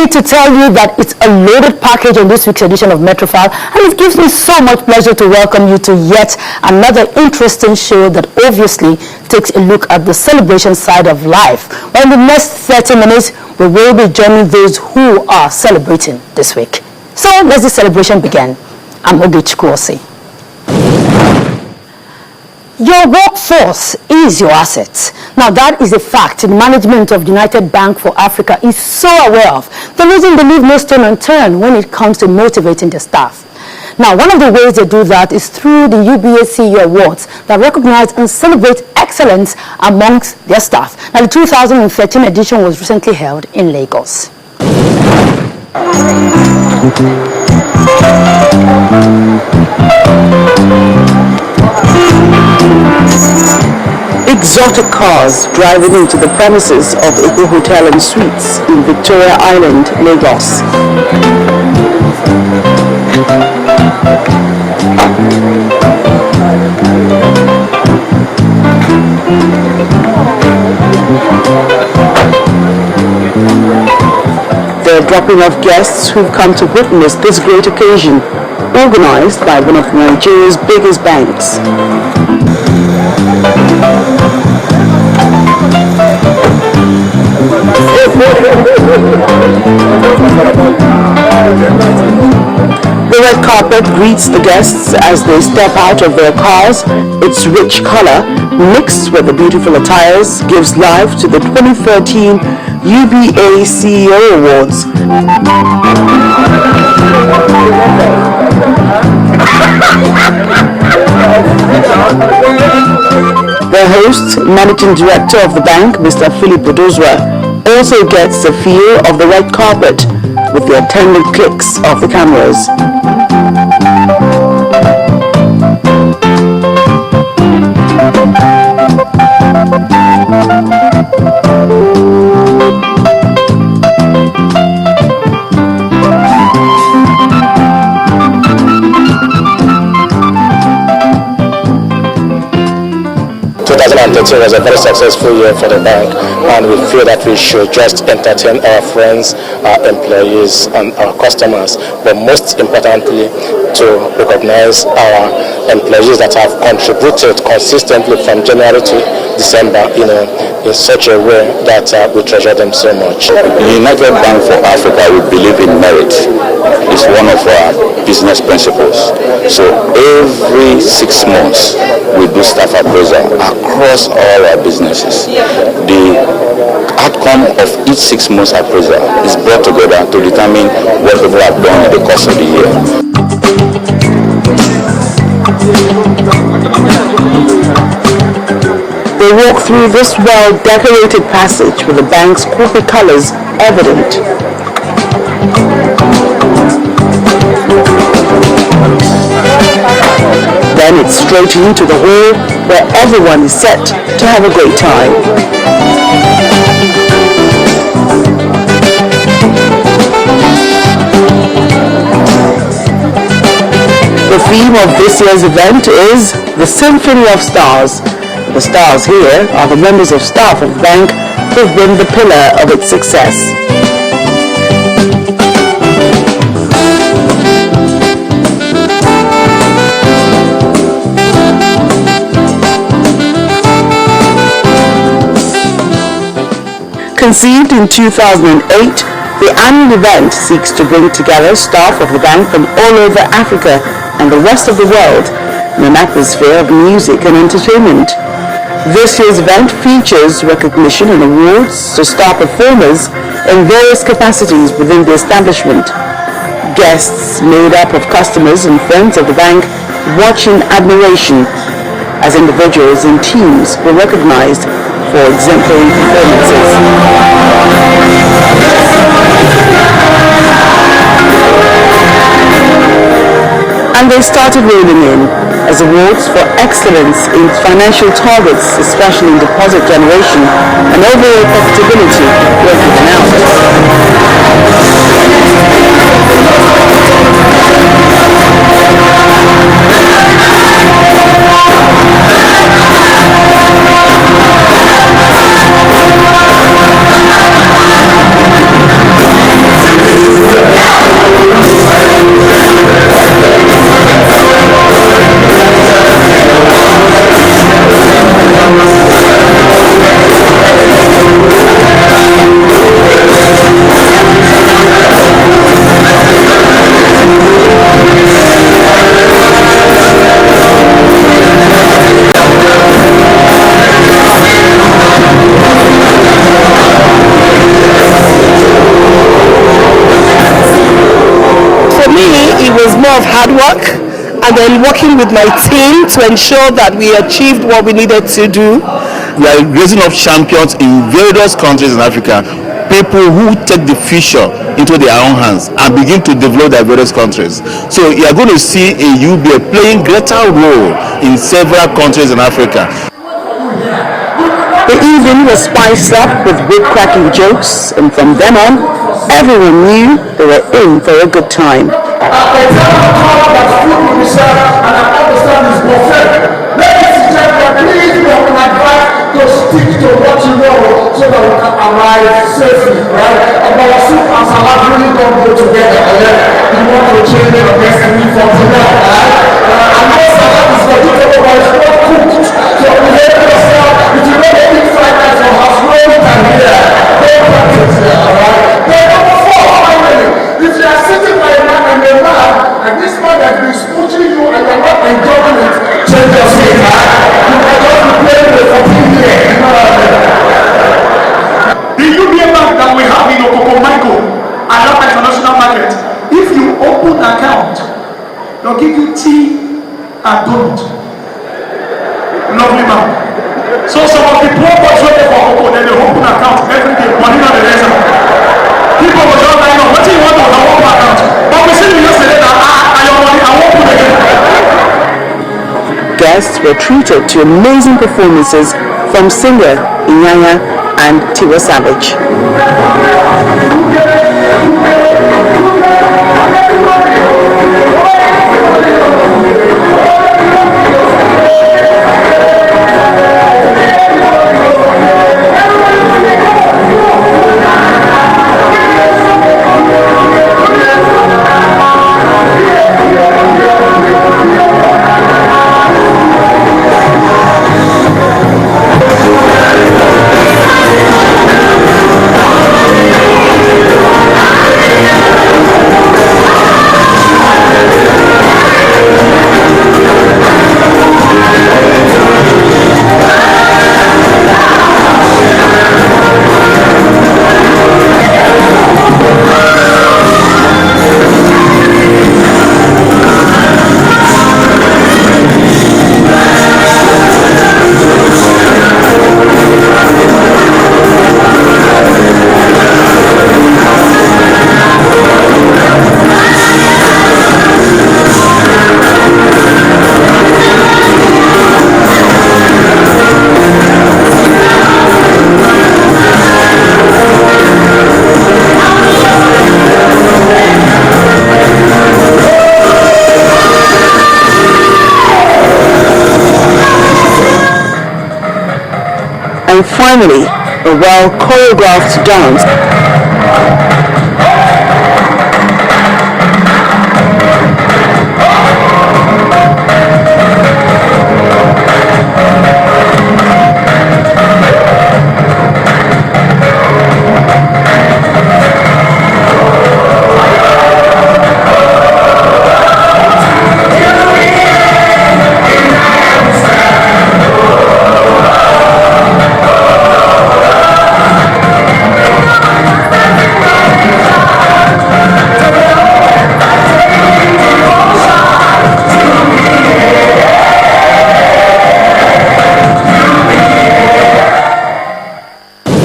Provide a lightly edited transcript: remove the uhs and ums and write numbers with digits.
need to tell you that it's a loaded package on this week's edition of Metrofile, and it gives me so much pleasure to welcome you to yet another interesting show that obviously takes a look at the celebration side of life. Well, in the next 30 minutes, we will be joining those who are celebrating this week. So let's the celebration begin. I'm Ogechi Kwose. Your workforce is your asset. Now that is a fact the management of United Bank for Africa is so aware of. The reason they leave no stone unturned when it comes to motivating their staff. Now, one of the ways they do that is through the UBA CEO Awards that recognize and celebrate excellence amongst their staff. Now, the 2013 edition was recently held in Lagos. Exotic cars driving into the premises of Eco Hotel and Suites in Victoria Island, Lagos. They're dropping off guests who've come to witness this great occasion, organized by one of Nigeria's biggest banks. The red carpet greets the guests as they step out of their cars. Its rich color, mixed with the beautiful attires, gives life to the 2013 UBA CEO Awards. The host, Managing Director of the bank, Mr. Philip Odozwa, also gets a feel of the red carpet with the attendant clicks of the cameras. It was a very successful year for the bank, and we feel that we should just entertain our friends, our employees, and our customers, but most importantly, to recognize our employees that have contributed consistently from January to December, in such a way that we treasure them so much. United Bank for Africa, we believe in merit. It's one of our business principles. So every 6 months, we do staff appraisal across all our businesses. The outcome of each 6 months appraisal is brought together to determine what people have done in the course of the year. They walk through this well-decorated passage with the bank's corporate colors evident. Then it's straight into the hall where everyone is set to have a great time. The theme of this year's event is the Symphony of Stars. The stars here are the members of staff of the bank who've been the pillar of its success. Conceived in 2008, the annual event seeks to bring together staff of the bank from all over Africa and the rest of the world in an atmosphere of music and entertainment. This year's event features recognition and awards to star performers in various capacities within the exemplishment. Guests made up of customers and friends of the bank watch in admiration as individuals and teams were recognized for exemplary performances. And they started rolling in as awards for excellence in financial targets, especially in deposit generation and overall profitability, were given out. of hard work and then working with my team to ensure that we achieved what we needed to do. We are raising up champions in various countries in Africa, people who take the future into their own hands and begin to develop their various countries. So you are going to see a UBA playing greater role in several countries in Africa. The evening was spiced up with whip-cracking jokes, and from then on, everyone knew they were in for a good time. Stick to what you know so that we can arrive safely, right? And our soup and salad really don't go together. You want to change your destiny from today, right? And no salad is vegetable, but it's not cooked. So behave yourself. If you don't eat fried rice or house, no one can hear. Don't practice here, alright? Then number 4, finally, if you are sitting by a man and a man, and this man has been smooching you and you're not enjoying it, change your seat, right? You can just be playing with 14 years. The UBA bank that we have in Okokomaiko and that international market, if you open an account, they'll give you tea and donut. Lovely man. So some of the poor boys waiting for Okoko, then they open an account every day, money on the rest. People will just line up, what do you want to open an account? But we see yesterday that I your money, I won't put again. Guests were treated to amazing performances from singer Inyanya and Tiwa Savage. And finally, a well choreographed dance